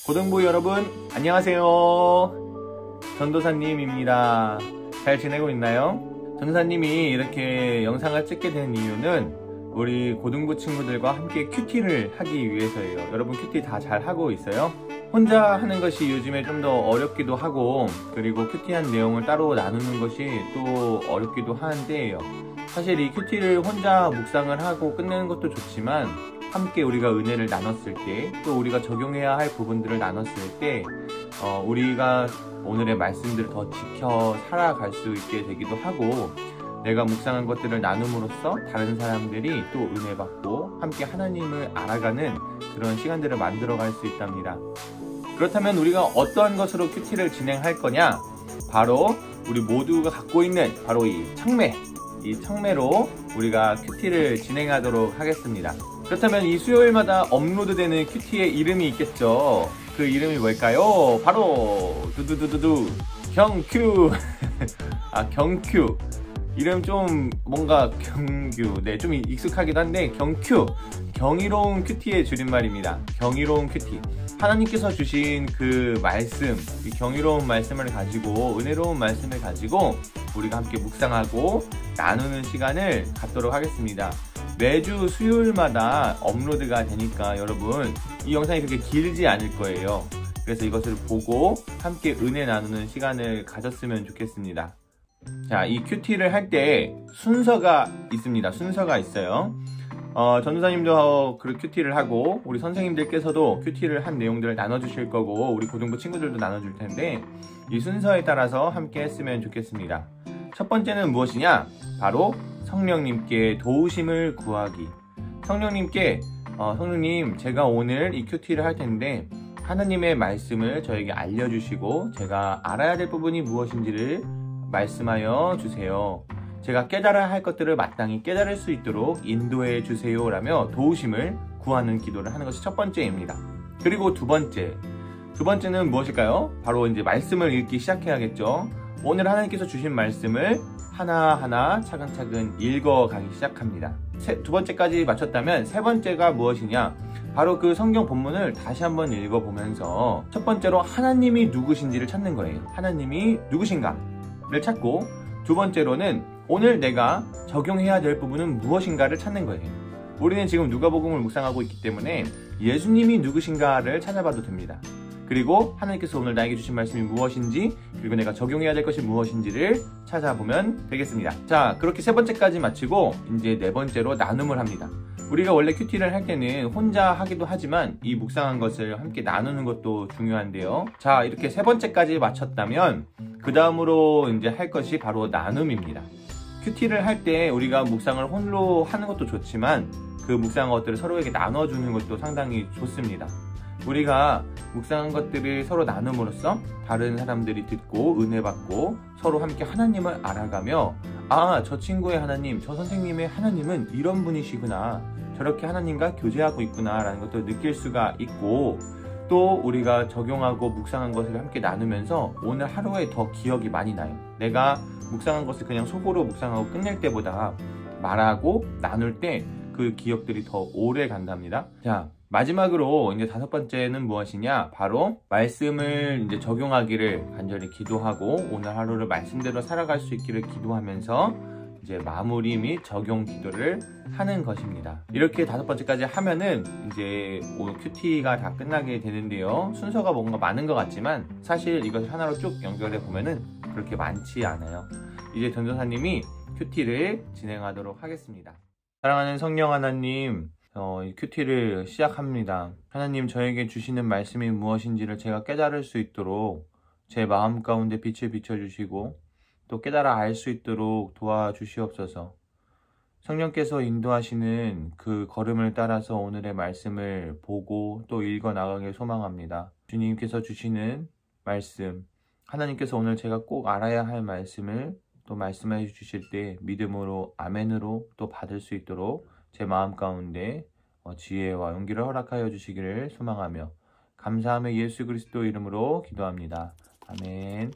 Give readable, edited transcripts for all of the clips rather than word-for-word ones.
고등부 여러분 안녕하세요. 전도사님입니다. 잘 지내고 있나요? 전도사님이 이렇게 영상을 찍게 된 이유는 우리 고등부 친구들과 함께 큐티를 하기 위해서예요. 여러분 큐티 다 잘 하고 있어요? 혼자 하는 것이 요즘에 좀 더 어렵기도 하고, 그리고 큐티한 내용을 따로 나누는 것이 또 어렵기도 하는데요. 사실 이 큐티를 혼자 묵상을 하고 끝내는 것도 좋지만, 함께 우리가 은혜를 나눴을 때, 또 우리가 적용해야 할 부분들을 나눴을 때 우리가 오늘의 말씀들을 더 지켜 살아갈 수 있게 되기도 하고, 내가 묵상한 것들을 나눔으로써 다른 사람들이 또 은혜 받고 함께 하나님을 알아가는 그런 시간들을 만들어 갈 수 있답니다. 그렇다면 우리가 어떠한 것으로 큐티를 진행할 거냐? 바로 우리 모두가 갖고 있는 바로 이 청매로 우리가 큐티를 진행하도록 하겠습니다. 그렇다면 이 수요일마다 업로드되는 큐티의 이름이 있겠죠. 그 이름이 뭘까요? 바로 두두두두두 경큐. 경큐. 이름 좀 뭔가 경규, 좀 익숙하기도 한데, 경큐, 경이로운 큐티의 줄임말입니다. 경이로운 큐티. 하나님께서 주신 그 말씀, 이 경이로운 말씀을 가지고, 은혜로운 말씀을 가지고 우리가 함께 묵상하고 나누는 시간을 갖도록 하겠습니다. 매주 수요일마다 업로드가 되니까 여러분 이 영상이 그렇게 길지 않을 거예요. 그래서 이것을 보고 함께 은혜 나누는 시간을 가졌으면 좋겠습니다. 자, 이 큐티를 할 때 순서가 있습니다. 순서가 있어요. 전도사님도 그 큐티를 하고, 우리 선생님들께서도 큐티를 한 내용들을 나눠주실 거고, 우리 고등부 친구들도 나눠줄 텐데, 이 순서에 따라서 함께 했으면 좋겠습니다. 첫 번째는 무엇이냐? 바로 성령님께 도우심을 구하기. 성령님께 성령님, 제가 오늘 이 큐티를 할 텐데 하나님의 말씀을 저에게 알려주시고 제가 알아야 될 부분이 무엇인지를 말씀하여 주세요. 제가 깨달아야 할 것들을 마땅히 깨달을 수 있도록 인도해 주세요 라며 도우심을 구하는 기도를 하는 것이 첫 번째입니다. 그리고 두 번째는 무엇일까요? 바로 이제 말씀을 읽기 시작해야겠죠. 오늘 하나님께서 주신 말씀을 하나하나 차근차근 읽어가기 시작합니다. 두 번째까지 마쳤다면 세 번째가 무엇이냐? 바로 그 성경 본문을 다시 한번 읽어보면서 첫 번째로 하나님이 누구신지를 찾는 거예요. 하나님이 누구신가를 찾고, 두 번째로는 오늘 내가 적용해야 될 부분은 무엇인가를 찾는 거예요. 우리는 지금 누가복음을 묵상하고 있기 때문에 예수님이 누구신가를 찾아봐도 됩니다. 그리고 하나님께서 오늘 나에게 주신 말씀이 무엇인지, 그리고 내가 적용해야 될 것이 무엇인지를 찾아보면 되겠습니다. 자, 그렇게 세 번째까지 마치고 이제 네 번째로 나눔을 합니다. 우리가 원래 큐티를 할 때는 혼자 하기도 하지만 이 묵상한 것을 함께 나누는 것도 중요한데요. 자, 이렇게 세 번째까지 마쳤다면 그 다음으로 이제 할 것이 바로 나눔입니다. 큐티를 할 때 우리가 묵상을 홀로 하는 것도 좋지만 그 묵상한 것들을 서로에게 나눠주는 것도 상당히 좋습니다. 우리가 묵상한 것들을 서로 나눔으로써 다른 사람들이 듣고 은혜 받고 서로 함께 하나님을 알아가며, 저 친구의 하나님, 저 선생님의 하나님은 이런 분이시구나, 저렇게 하나님과 교제하고 있구나 라는 것도 느낄 수가 있고, 또 우리가 적용하고 묵상한 것을 함께 나누면서 오늘 하루에 더 기억이 많이 나요. 내가 묵상한 것을 그냥 속으로 묵상하고 끝낼 때보다 말하고 나눌 때 그 기억들이 더 오래 간답니다. 자, 마지막으로 이제 다섯 번째는 무엇이냐? 바로 말씀을 이제 적용하기를 간절히 기도하고 오늘 하루를 말씀대로 살아갈 수 있기를 기도하면서 이제 마무리 및 적용 기도를 하는 것입니다. 이렇게 다섯 번째까지 하면은 이제 오늘 큐티가 다 끝나게 되는데요. 순서가 뭔가 많은 것 같지만 사실 이것을 하나로 쭉 연결해 보면은 그렇게 많지 않아요. 이제 전도사님이 큐티를 진행하도록 하겠습니다. 사랑하는 성령 하나님, 이 큐티를 시작합니다. 하나님, 저에게 주시는 말씀이 무엇인지를 제가 깨달을 수 있도록 제 마음 가운데 빛을 비춰주시고 또 깨달아 알 수 있도록 도와주시옵소서. 성령께서 인도하시는 그 걸음을 따라서 오늘의 말씀을 보고 또 읽어 나가길 소망합니다. 주님께서 주시는 말씀, 하나님께서 오늘 제가 꼭 알아야 할 말씀을 또 말씀해 주실 때 믿음으로 아멘으로 또 받을 수 있도록 제 마음 가운데 지혜와 용기를 허락하여 주시기를 소망하며 감사하며 예수 그리스도 이름으로 기도합니다. 아멘.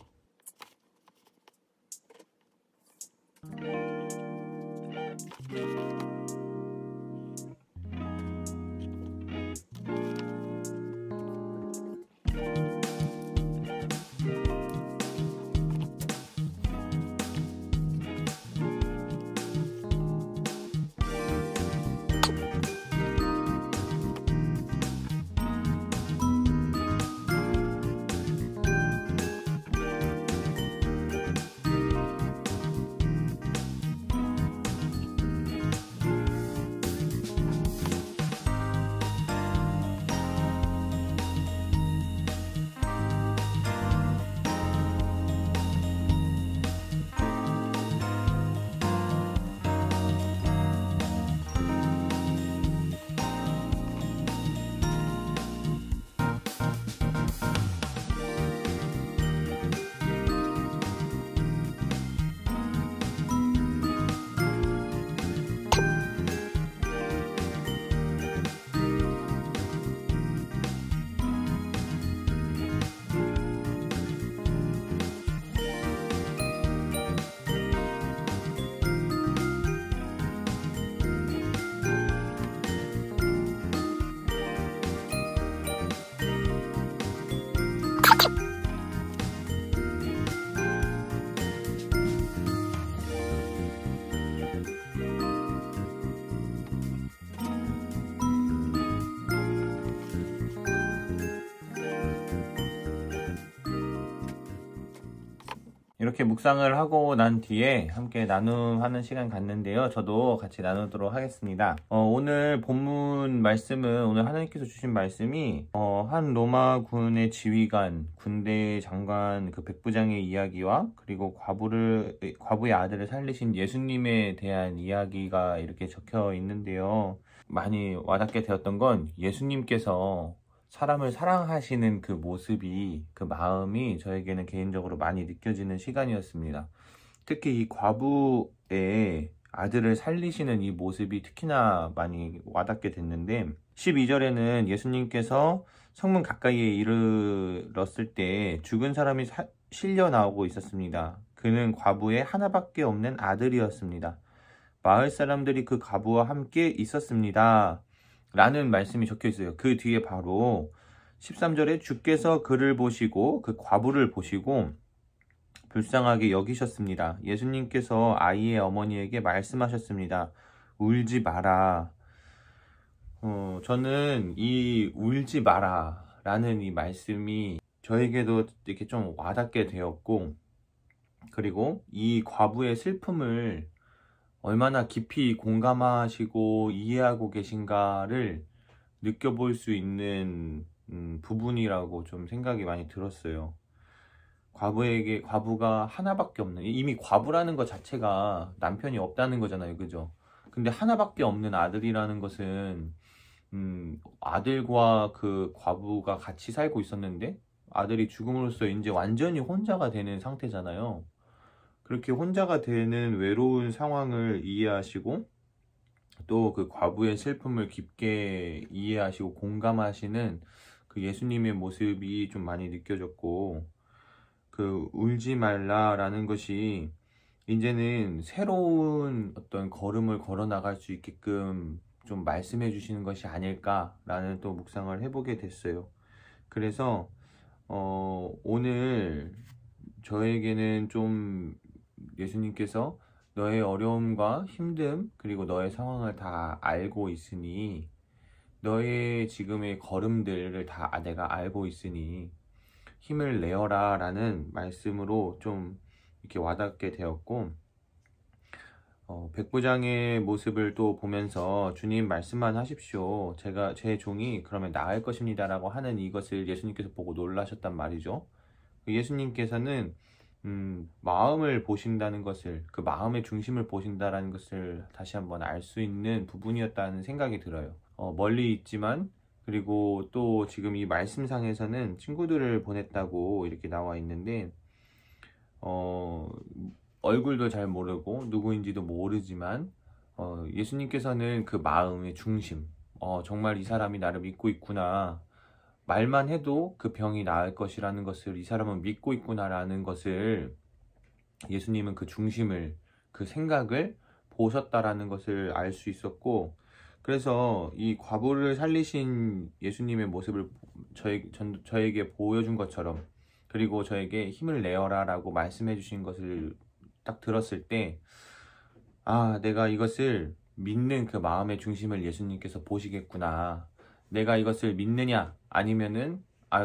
이렇게 묵상을 하고 난 뒤에 함께 나눔하는 시간 갖는데요. 저도 같이 나누도록 하겠습니다. 오늘 본문 말씀은, 오늘 하나님께서 주신 말씀이 한 로마군의 지휘관, 군대 장관 그 백부장의 이야기와 그리고 과부의 아들을 살리신 예수님에 대한 이야기가 이렇게 적혀 있는데요. 많이 와닿게 되었던 건 예수님께서 사람을 사랑하시는 그 모습이, 그 마음이 저에게는 개인적으로 많이 느껴지는 시간이었습니다. 특히 이 과부의 아들을 살리시는 이 모습이 특히나 많이 와닿게 됐는데, 12절에는 예수님께서 성문 가까이에 이르렀을 때 죽은 사람이 실려 나오고 있었습니다. 그는 과부의 하나밖에 없는 아들이었습니다. 마을 사람들이 그 과부와 함께 있었습니다. 라는 말씀이 적혀 있어요. 그 뒤에 바로 13절에 주께서 그를 보시고 그 과부를 보시고 불쌍하게 여기셨습니다. 예수님께서 아이의 어머니에게 말씀하셨습니다. 울지 마라. 저는 이 울지 마라 라는 이 말씀이 저에게도 이렇게 좀 와닿게 되었고, 그리고 이 과부의 슬픔을 얼마나 깊이 공감하시고 이해하고 계신가를 느껴볼 수 있는 부분이라고 좀 생각이 많이 들었어요. 과부가 하나밖에 없는, 이미 과부라는 것 자체가 남편이 없다는 거잖아요, 그죠? 근데 하나밖에 없는 아들이라는 것은 아들과 그 과부가 같이 살고 있었는데 아들이 죽음으로써 이제 완전히 혼자가 되는 상태잖아요. 그렇게 혼자가 되는 외로운 상황을 이해하시고 또 그 과부의 슬픔을 깊게 이해하시고 공감하시는 그 예수님의 모습이 좀 많이 느껴졌고, 그 울지 말라라는 것이 이제는 새로운 어떤 걸음을 걸어 나갈 수 있게끔 좀 말씀해 주시는 것이 아닐까라는 또 묵상을 해보게 됐어요. 그래서 오늘 저에게는 좀 예수님께서 너의 어려움과 힘듦 그리고 너의 상황을 다 알고 있으니, 너의 지금의 걸음들을 다 내가 알고 있으니 힘을 내어라 라는 말씀으로 좀 이렇게 와닿게 되었고, 백부장의 모습을 또 보면서 주님 말씀만 하십시오, 제 종이 그러면 나을 것입니다 라고 하는 이것을 예수님께서 보고 놀라셨단 말이죠. 예수님께서는 마음을 보신다는 것을, 그 마음의 중심을 보신다라는 것을 다시 한번 알 수 있는 부분이었다는 생각이 들어요. 멀리 있지만, 그리고 또 지금 이 말씀상에서는 친구들을 보냈다고 이렇게 나와 있는데, 얼굴도 잘 모르고 누구인지도 모르지만 예수님께서는 그 마음의 중심, 정말 이 사람이 나를 믿고 있구나, 말만 해도 그 병이 나을 것이라는 것을 이 사람은 믿고 있구나라는 것을, 예수님은 그 중심을, 그 생각을 보셨다라는 것을 알 수 있었고, 그래서 이 과부를 살리신 예수님의 모습을 저에게 보여준 것처럼, 그리고 저에게 힘을 내어라 라고 말씀해 주신 것을 딱 들었을 때, 내가 이것을 믿는 그 마음의 중심을 예수님께서 보시겠구나, 내가 이것을 믿느냐 아니면은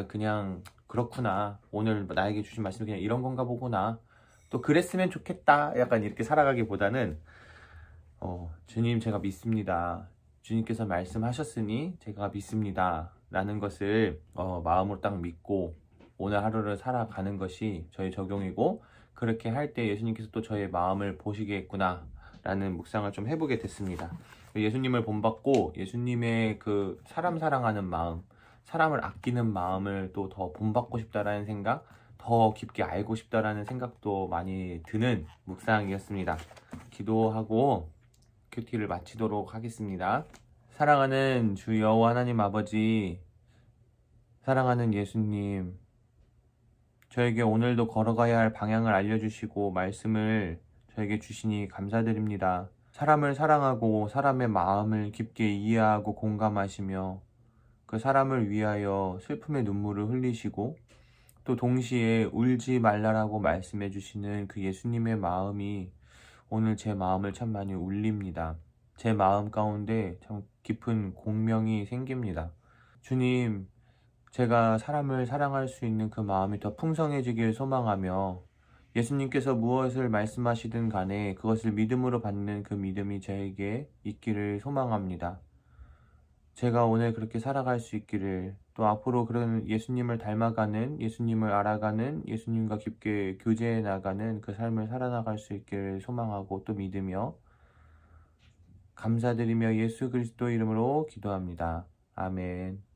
그냥 그렇구나, 오늘 나에게 주신 말씀이 그냥 이런 건가 보구나, 또 그랬으면 좋겠다, 약간 이렇게 살아가기보다는 주님 제가 믿습니다, 주님께서 말씀하셨으니 제가 믿습니다 라는 것을 마음으로 딱 믿고 오늘 하루를 살아가는 것이 저의 적용이고, 그렇게 할 때 예수님께서 또 저의 마음을 보시겠구나 라는 묵상을 좀 해보게 됐습니다. 예수님을 본받고 예수님의 그 사람 사랑하는 마음, 사람을 아끼는 마음을 또 더 본받고 싶다라는 생각, 더 깊게 알고 싶다라는 생각도 많이 드는 묵상이었습니다. 기도하고 큐티를 마치도록 하겠습니다. 사랑하는 주 여호와 하나님 아버지, 사랑하는 예수님, 저에게 오늘도 걸어가야 할 방향을 알려주시고 말씀을 저에게 주시니 감사드립니다. 사람을 사랑하고 사람의 마음을 깊게 이해하고 공감하시며 그 사람을 위하여 슬픔의 눈물을 흘리시고 또 동시에 울지 말라라고 말씀해 주시는 그 예수님의 마음이 오늘 제 마음을 참 많이 울립니다. 제 마음 가운데 참 깊은 공명이 생깁니다. 주님, 제가 사람을 사랑할 수 있는 그 마음이 더 풍성해지길 소망하며 예수님께서 무엇을 말씀하시든 간에 그것을 믿음으로 받는 그 믿음이 저에게 있기를 소망합니다. 제가 오늘 그렇게 살아갈 수 있기를, 또 앞으로 그런 예수님을 닮아가는, 예수님을 알아가는, 예수님과 깊게 교제해 나가는 그 삶을 살아나갈 수 있기를 소망하고 또 믿으며 감사드리며 예수 그리스도 이름으로 기도합니다. 아멘.